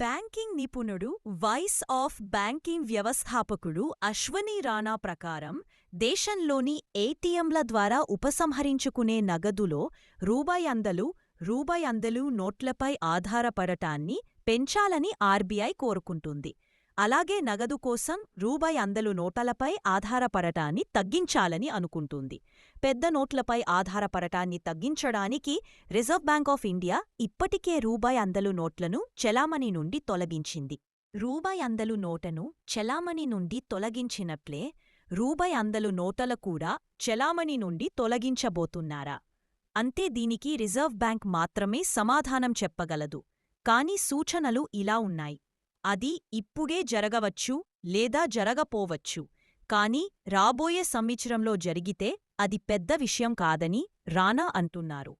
Banking నిపుణుడు, voice of banking వ్యవస్థాపకుడు అశ్వనీ రాణా ప్రకారం, దేశంలోని ఏటీఎంల ద్వారా ఉపసంహరించుకునే నగదులో రూపాయి 100 నోట్లపై ఆధారపడటాన్ని పెంచాలని ఆర్బీఐ కోరుకుంటుంది. అలాగే నగదు కోసం రూపాయి 100 నోట్లపై ఆధారపడటాన్ని తగ్గించాలని అనుకుంటుంది. పెద్ద నోట్లపై ఆధారపడటాన్ని తగ్గించడానికి రిజర్వ్ బ్యాంక్ ఆఫ్ ఇండియా ఇప్పటికే రూపాయి 100 నోట్లను చెలామణి నుండి తొలగించింది. రూపాయి 100 నోటను చెలామణి నుండి తొలగించినట్లే రూపాయి 100 నోటలు కూడా చెలామణి నుండి తొలగించబోతున్నారా అంటే దీనికి రిజర్వ్ బ్యాంక్ మాత్రమే సమాధానం చెప్పగలదు. కానీ సూచనలు ఇలా ఉన్నాయి. అది ఇప్పుడే జరగవచ్చు లేదా జరగపోవచ్చు. కానీ రాబోయే సంవత్సరంలో జరిగితే అది పెద్ద విషయం కాదని రాణా అంటున్నారు.